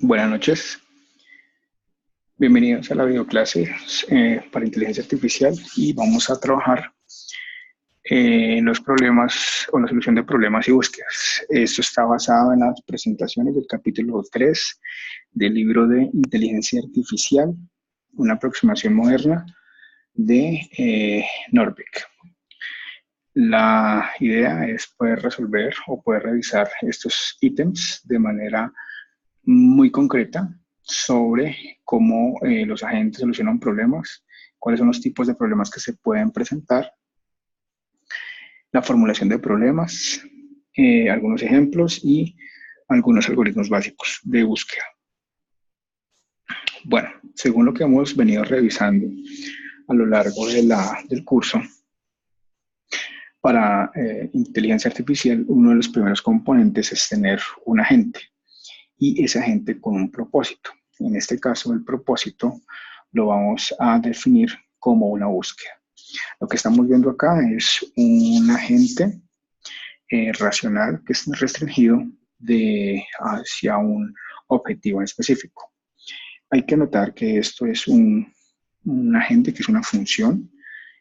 Buenas noches, bienvenidos a la videoclase para inteligencia artificial y vamos a trabajar en los problemas o la solución de problemas y búsquedas. Esto está basado en las presentaciones del capítulo 3 del libro de inteligencia artificial, una aproximación moderna de Norvig. La idea es poder resolver o poder revisar estos ítems de manera muy concreta sobre cómo los agentes solucionan problemas, cuáles son los tipos de problemas que se pueden presentar, la formulación de problemas, algunos ejemplos y algunos algoritmos básicos de búsqueda. Bueno, según lo que hemos venido revisando a lo largo del curso, para inteligencia artificial, uno de los primeros componentes es tener un agente y ese agente con un propósito. En este caso, el propósito lo vamos a definir como una búsqueda. Lo que estamos viendo acá es un agente racional que es restringido hacia un objetivo en específico. Hay que notar que esto es un agente que es una función.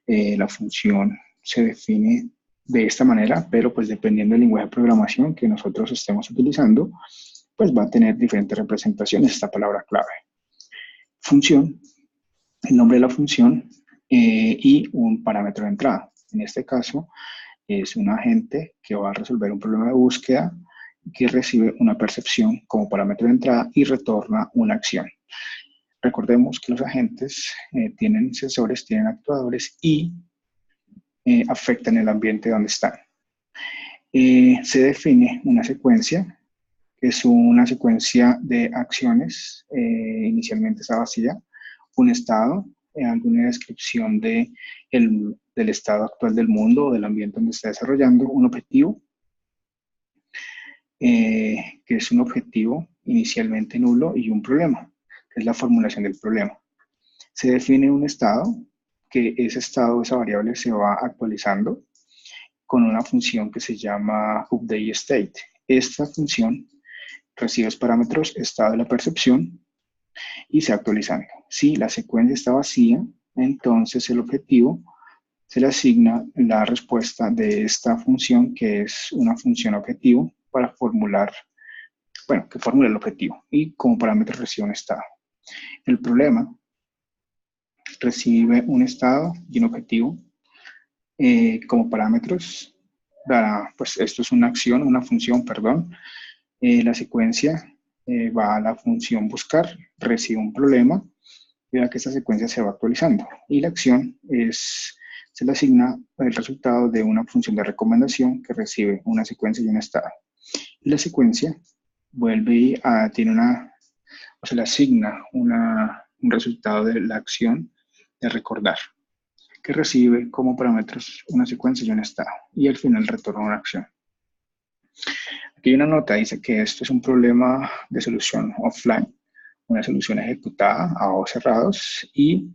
La función se define de esta manera, pero pues dependiendo del lenguaje de programación que nosotros estemos utilizando, pues va a tener diferentes representaciones esta palabra clave. Función, el nombre de la función y un parámetro de entrada. En este caso es un agente que va a resolver un problema de búsqueda que recibe una percepción como parámetro de entrada y retorna una acción. Recordemos que los agentes tienen sensores, tienen actuadores y afectan el ambiente donde están. Se define una secuencia, que es una secuencia de acciones, inicialmente está vacía, un estado, alguna descripción del estado actual del mundo o del ambiente donde está desarrollando, un objetivo, que es un objetivo inicialmente nulo, y un problema, que es la formulación del problema. Se define un estado, que ese estado, esa variable se va actualizando con una función que se llama updateState. Esta función recibe los parámetros estado de la percepción y se va actualizando. Si la secuencia está vacía, entonces el objetivo se le asigna la respuesta de esta función, que es una función objetivo, para formular, bueno, que formula el objetivo y como parámetro recibe un estado. El problema recibe un estado y un objetivo como parámetros. Pues esto es una acción, una función, perdón. La secuencia va a la función buscar, recibe un problema, y vea que esta secuencia se va actualizando. Y la acción se le asigna el resultado de una función de recomendación que recibe una secuencia y un estado. Y la secuencia vuelve o se le asigna un resultado de la acción de recordar, que recibe como parámetros una secuencia y un estado. Y al final retorna una acción. Aquí hay una nota, dice que esto es un problema de solución offline, una solución ejecutada a ojos cerrados, y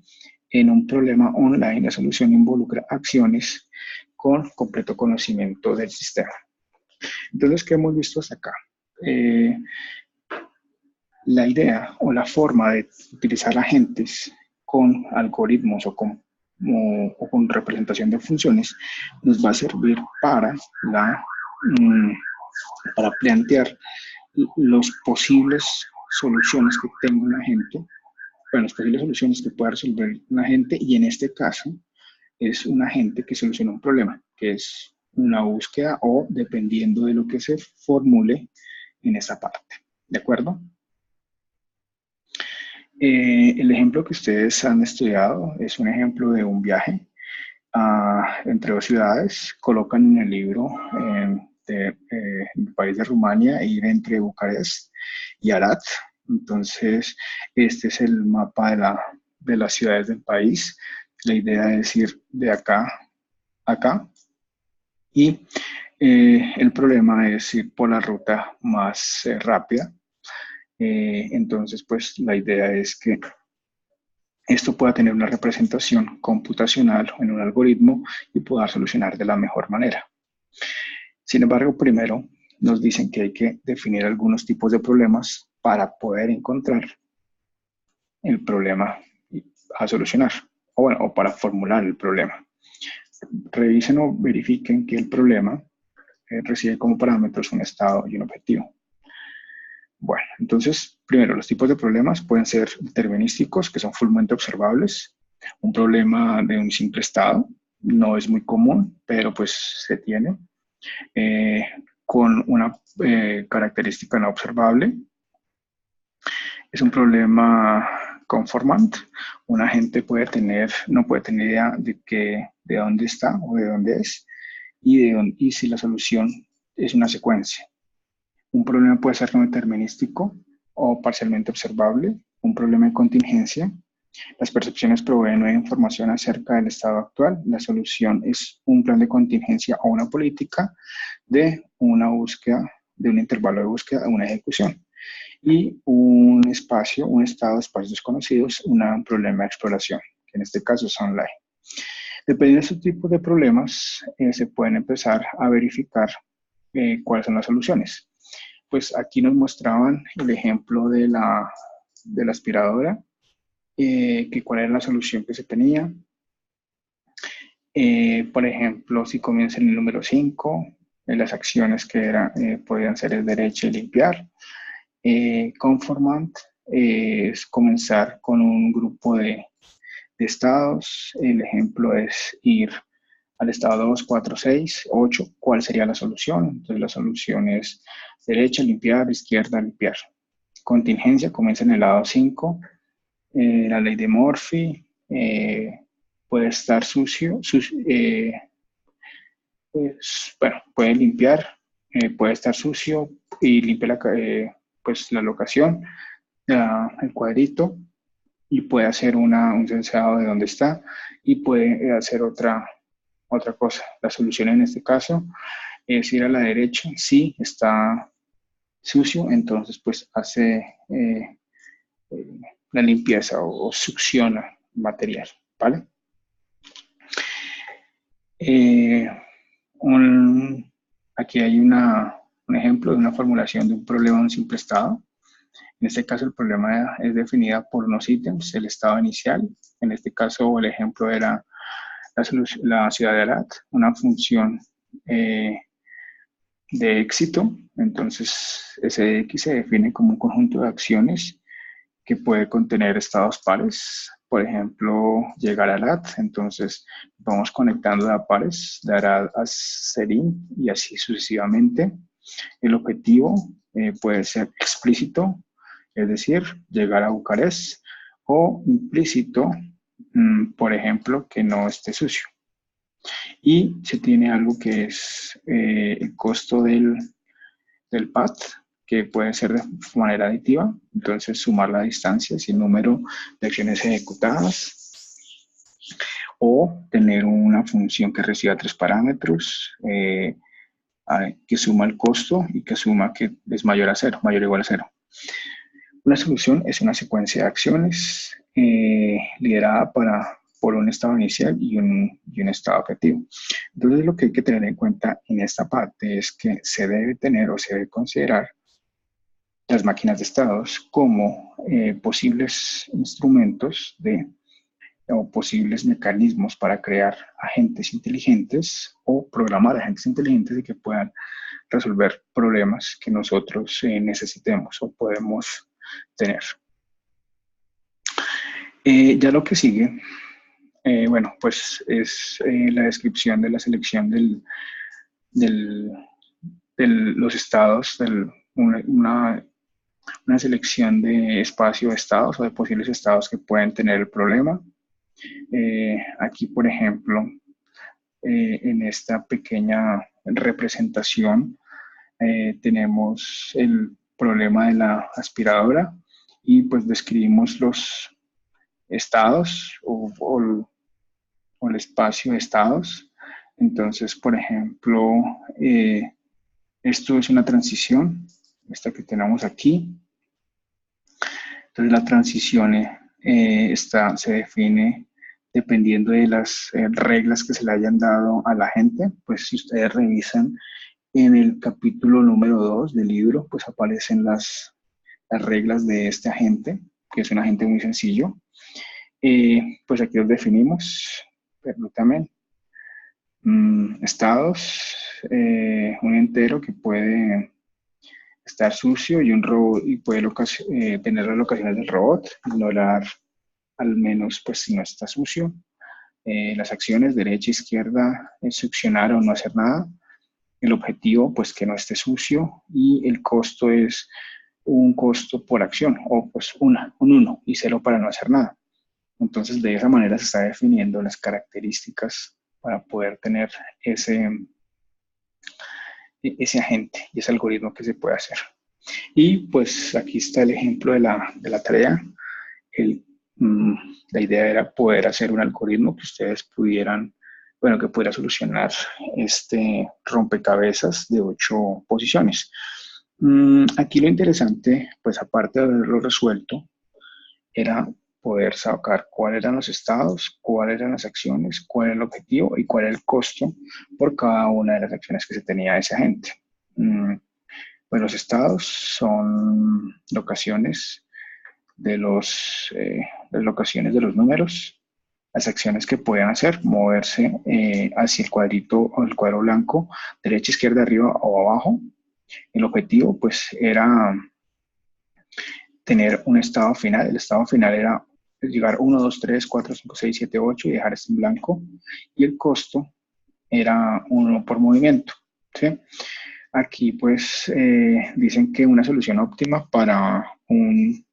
en un problema online la solución involucra acciones con completo conocimiento del sistema. Entonces, ¿qué hemos visto hasta acá? La idea o la forma de utilizar agentes con algoritmos o con representación de funciones nos va a servir para plantear las posibles soluciones que tenga un agente, bueno, las posibles soluciones que pueda resolver un agente, y en este caso es un agente que soluciona un problema, que es una búsqueda o dependiendo de lo que se formule en esa parte. ¿De acuerdo? El ejemplo que ustedes han estudiado es un ejemplo de un viaje entre dos ciudades. Colocan en el libro el país de Rumania, ir entre Bucarest y Arad. Entonces, este es el mapa de las ciudades del país. La idea es ir de acá a acá. Y el problema es ir por la ruta más rápida. Entonces, pues la idea es que esto pueda tener una representación computacional en un algoritmo y pueda solucionar de la mejor manera. Sin embargo, primero nos dicen que hay que definir algunos tipos de problemas para poder encontrar el problema a solucionar, o bueno, o para formular el problema. Revisen o verifiquen que el problema recibe como parámetros un estado y un objetivo. Bueno, entonces, primero, los tipos de problemas pueden ser determinísticos, que son fullmente observables. Un problema de un simple estado no es muy común, pero pues se tiene. Con una característica no observable. Es un problema conformant. Un agente no puede tener idea de dónde está o de dónde es y si la solución es una secuencia. Un problema puede ser no determinístico o parcialmente observable. Un problema de contingencia. Las percepciones proveen nueva información acerca del estado actual. La solución es un plan de contingencia o una política de una búsqueda, de un intervalo de búsqueda a una ejecución. Y un estado de espacios desconocidos, un problema de exploración, que en este caso es online. Dependiendo de estos tipos de problemas, se pueden empezar a verificar cuáles son las soluciones. Pues aquí nos mostraban el ejemplo de la aspiradora, que cuál era la solución que se tenía. Por ejemplo, si comienza en el número 5, las acciones que podían ser el derecho y limpiar. Conformant es comenzar con un grupo de estados. El ejemplo es ir al estado 2, 4, 6, 8. ¿Cuál sería la solución? Entonces la solución es derecha, limpiar, izquierda, limpiar. Contingencia comienza en el lado 5. La ley de Murphy. Puede estar sucio. Bueno, puede limpiar, puede estar sucio y limpia la locación, el cuadrito, y puede hacer un sensado de dónde está y puede hacer otra cosa. La solución en este caso es ir a la derecha. Si está sucio, entonces pues hace la limpieza o succiona material, ¿vale? Aquí hay un ejemplo de una formulación de un problema de un simple estado. En este caso, el problema es definida por unos ítems, el estado inicial. En este caso, el ejemplo era la ciudad de Alat, una función de éxito. Entonces, ese X se define como un conjunto de acciones que puede contener estados pares. Por ejemplo, llegar a Alat. Entonces, vamos conectando a pares, de Arad a Serín y así sucesivamente. El objetivo puede ser explícito, es decir, llegar a Bucarest, o implícito, por ejemplo, que no esté sucio. Y se tiene algo que es el costo del path, que puede ser de manera aditiva, entonces sumar la distancia, el número de acciones ejecutadas, o tener una función que reciba 3 parámetros, que suma el costo y que suma que es mayor a 0, mayor o igual a 0. Una solución es una secuencia de acciones liderada por un estado inicial y un estado objetivo. Entonces, lo que hay que tener en cuenta en esta parte es que se debe tener o se debe considerar las máquinas de estados como posibles instrumentos o posibles mecanismos para crear agentes inteligentes o programar agentes inteligentes y que puedan resolver problemas que nosotros necesitemos o podemos tener. Ya lo que sigue, bueno, pues es la descripción de la selección de los estados, una selección de espacio de estados o de posibles estados que pueden tener el problema. Aquí, por ejemplo, en esta pequeña representación tenemos el problema de la aspiradora y pues describimos los estados o el espacio de estados. Entonces, por ejemplo, esto es una transición, esta que tenemos aquí. Entonces, la transición se define dependiendo de las reglas que se le hayan dado a la gente. Pues si ustedes revisan en el capítulo número 2 del libro, pues aparecen las las reglas de este agente, que es un agente muy sencillo. Pues aquí los definimos, permítame. Estados, un entero que puede estar sucio y un robot y puede tener las locaciones del robot, ignorar al menos pues si no está sucio. Las acciones derecha, izquierda, succionar o no hacer nada. El objetivo pues que no esté sucio y el costo es un costo por acción o pues un 1 y 0 para no hacer nada. Entonces de esa manera se está definiendo las características para poder tener ese agente y ese algoritmo que se puede hacer. Y pues aquí está el ejemplo de la tarea. El, la idea era poder hacer un algoritmo que ustedes pudieran, bueno, que pudiera solucionar este rompecabezas de 8 posiciones. Aquí lo interesante, pues aparte de haberlo resuelto, era poder sacar cuáles eran los estados, cuáles eran las acciones, cuál era el objetivo y cuál era el costo por cada una de las acciones que se tenía ese agente. Pues los estados son locaciones las locaciones de los números, las acciones que pueden hacer, moverse hacia el cuadrito o el cuadro blanco, derecha, izquierda, arriba o abajo. El objetivo pues era tener un estado final. El estado final era llegar 1, 2, 3, 4, 5, 6, 7, 8 y dejar esto en blanco. Y el costo era 1 por movimiento, ¿sí? Aquí pues dicen que una solución óptima para un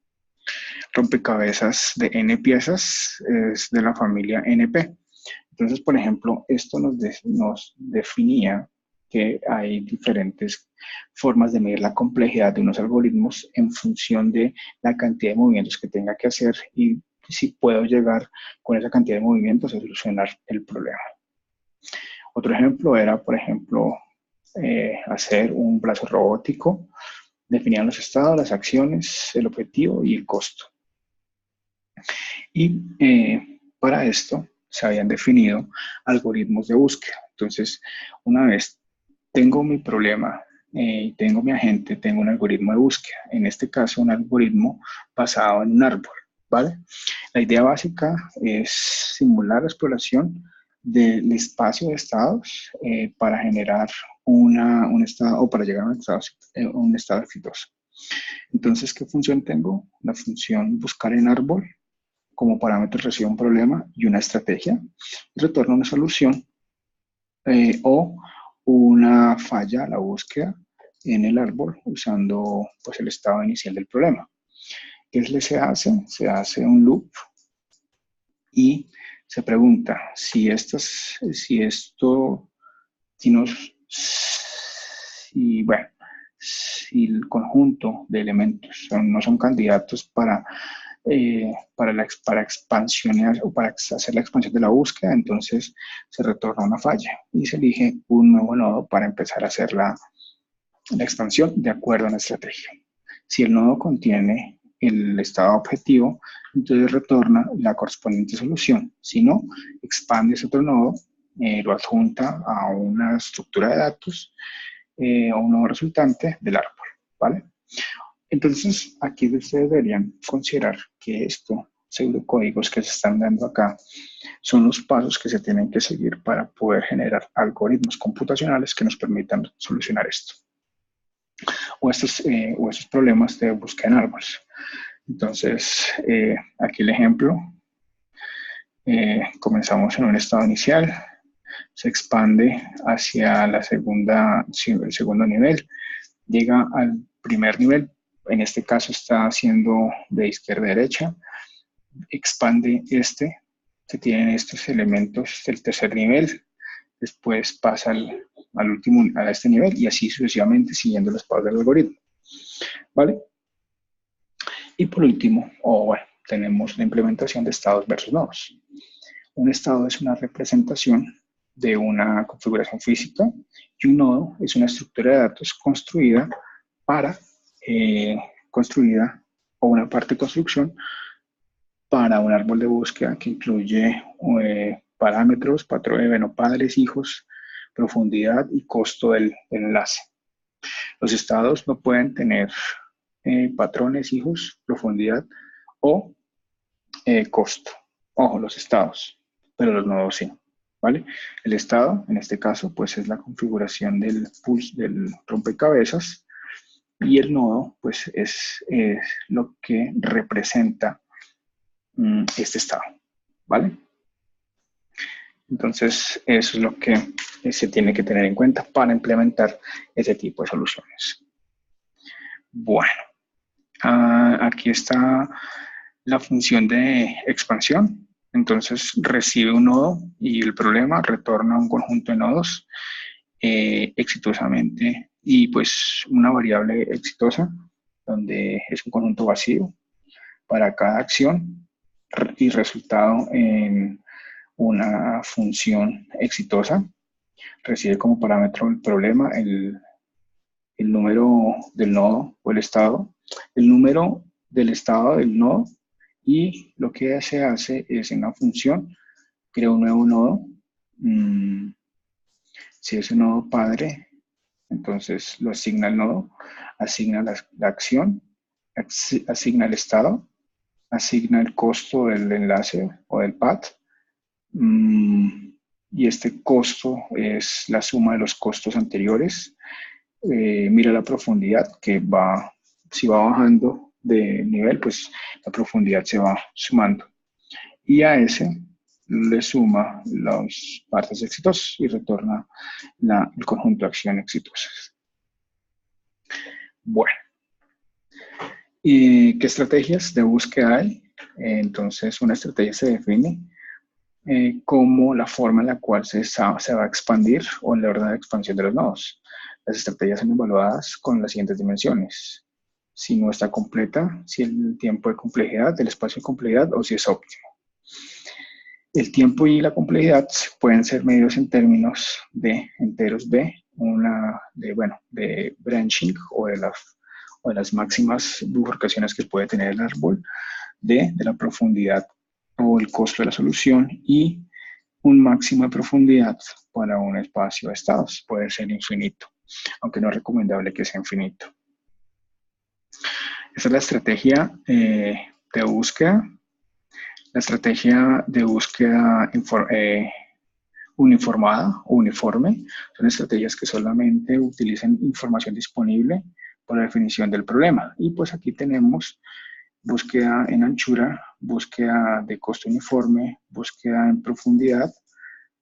rompecabezas de n piezas es de la familia NP. Entonces, por ejemplo, esto nos definía que hay diferentes formas de medir la complejidad de unos algoritmos en función de la cantidad de movimientos que tenga que hacer y si puedo llegar con esa cantidad de movimientos a solucionar el problema. Otro ejemplo era, por ejemplo, hacer un brazo robótico. Definían los estados, las acciones, el objetivo y el costo. Y para esto se habían definido algoritmos de búsqueda. Entonces, una vez tengo mi problema, tengo mi agente, tengo un algoritmo de búsqueda. En este caso, un algoritmo basado en un árbol, ¿vale? La idea básica es simular la exploración del espacio de estados para generar un estado o para llegar a un estado exitoso. Entonces, ¿qué función tengo? La función buscar en árbol. Como parámetro recibe un problema y una estrategia y retorna una solución o una falla a la búsqueda en el árbol usando pues, el estado inicial del problema. ¿Qué se hace? Se hace un loop y se pregunta si el conjunto de elementos no son candidatos para expansionar o para hacer la expansión de la búsqueda, entonces se retorna una falla y se elige un nuevo nodo para empezar a hacer la expansión de acuerdo a la estrategia. Si el nodo contiene el estado objetivo, entonces retorna la correspondiente solución. Si no, expande ese otro nodo, lo adjunta a una estructura de datos o un nuevo resultante del árbol, ¿vale? Entonces, aquí ustedes deberían considerar que estos pseudocódigos que se están dando acá son los pasos que se tienen que seguir para poder generar algoritmos computacionales que nos permitan solucionar esto o estos problemas de búsqueda en árboles. Entonces, aquí el ejemplo. Comenzamos en un estado inicial, se expande hacia el segundo nivel, llega al primer nivel, en este caso está haciendo de izquierda a derecha, expande se tienen estos elementos del tercer nivel, después pasa al último, a este nivel y así sucesivamente siguiendo los pasos del algoritmo, ¿vale? Y por último, tenemos la implementación de estados versus nodos. Un estado es una representación de una configuración física y un nodo es una estructura de datos construida o una parte de construcción para un árbol de búsqueda que incluye parámetros, patrón, padres, hijos, profundidad y costo del enlace. Los estados no pueden tener patrones, hijos, profundidad o costo. Ojo, los estados, pero los nodos sí, ¿vale? El estado, en este caso, pues es la configuración del rompecabezas, y el nodo, pues es lo que representa este estado, ¿vale? Entonces, eso es lo que se tiene que tener en cuenta para implementar ese tipo de soluciones. Bueno, aquí está la función de expansión. Entonces, recibe un nodo y el problema retorna un conjunto de nodos exitosamente, y pues una variable exitosa, donde es un conjunto vacío para cada acción y resultado en una función exitosa. Recibe como parámetro el problema, el número del nodo o el estado, el número del estado del nodo, y lo que se hace es en la función crea un nuevo nodo. Si es un nodo padre, entonces lo asigna el nodo, asigna la acción, asigna el estado, asigna el costo del enlace o del path. Y este costo es la suma de los costos anteriores. Mira la profundidad que va, si va bajando de nivel, pues la profundidad se va sumando. Y a ese le suma las partes exitosas y retorna el conjunto de acciones exitosas. Bueno, ¿y qué estrategias de búsqueda hay? Entonces, una estrategia se define como la forma en la cual se va a expandir o en la orden de expansión de los nodos. Las estrategias son evaluadas con las siguientes dimensiones: si no está completa, si el tiempo de complejidad, el espacio de complejidad, o si es óptimo. El tiempo y la complejidad pueden ser medidos en términos de enteros B, de branching o de las máximas bifurcaciones que puede tener el árbol, de la profundidad o el costo de la solución, y un máximo de profundidad para un espacio de estados. Puede ser infinito, aunque no es recomendable que sea infinito. Esa es la estrategia de búsqueda. La estrategia de búsqueda uniformada o uniforme son estrategias que solamente utilizan información disponible por la definición del problema. Y pues aquí tenemos búsqueda en anchura, búsqueda de costo uniforme, búsqueda en profundidad,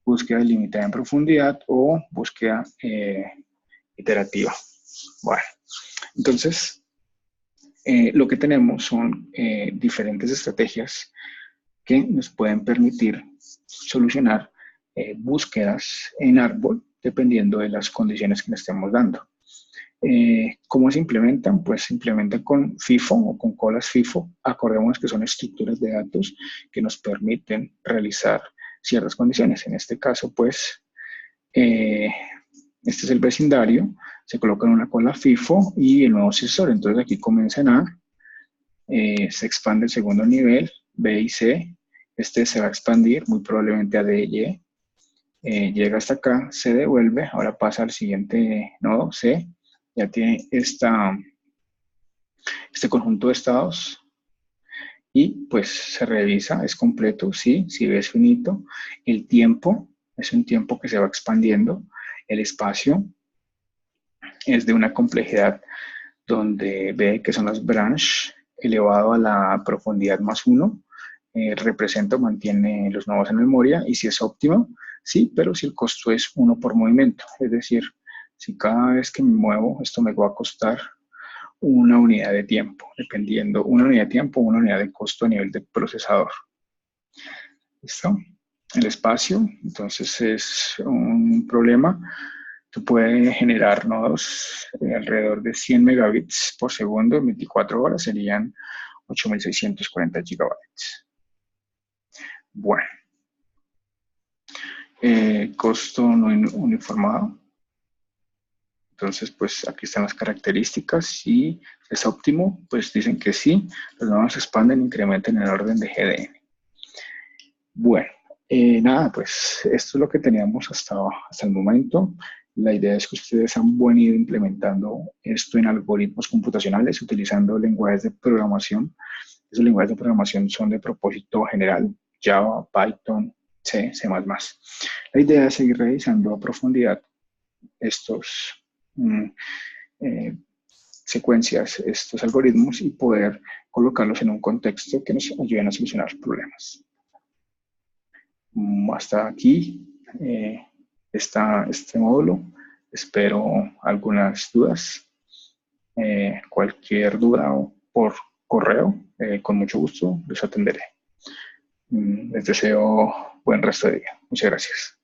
búsqueda delimitada en profundidad o búsqueda iterativa. Bueno, entonces lo que tenemos son diferentes estrategias que nos pueden permitir solucionar búsquedas en árbol dependiendo de las condiciones que le estemos dando. ¿Cómo se implementan? Pues se implementan con FIFO o con colas FIFO. Acordémonos que son estructuras de datos que nos permiten realizar ciertas condiciones. En este caso, pues, este es el vecindario, se coloca en una cola FIFO y el nuevo sucesor. Entonces aquí comienza en A, se expande el segundo nivel, B y C. Este se va a expandir muy probablemente a D y E. Llega hasta acá, se devuelve, ahora pasa al siguiente nodo, C. Ya tiene este conjunto de estados y pues se revisa, es completo, sí, si es finito. El tiempo es un tiempo que se va expandiendo. El espacio es de una complejidad donde ve que son las branch elevado a la profundidad más 1. Representa o mantiene los nodos en memoria, y si es óptimo, sí, pero si el costo es 1 por movimiento, es decir, si cada vez que me muevo, esto me va a costar una unidad de tiempo, dependiendo, una unidad de tiempo, una unidad de costo a nivel de procesador. ¿Listo? El espacio, entonces es un problema. Tú puedes generar nodos alrededor de 100 megabits por segundo en 24 horas, serían 8.640 gigabytes. Bueno, costo no uniformado. Entonces, pues aquí están las características. Si es óptimo, pues dicen que sí. Los nodos se expanden e incrementan en el orden de GDN. Bueno, nada, pues esto es lo que teníamos hasta el momento. La idea es que ustedes han venido implementando esto en algoritmos computacionales utilizando lenguajes de programación. Esos lenguajes de programación son de propósito general, Java, Python, C, C++. La idea es seguir revisando a profundidad estos eh, secuencias, estos algoritmos y poder colocarlos en un contexto que nos ayuden a solucionar problemas. Hasta aquí está este módulo. Espero algunas dudas. Cualquier duda por correo, con mucho gusto los atenderé. Les deseo buen resto de día. Muchas gracias.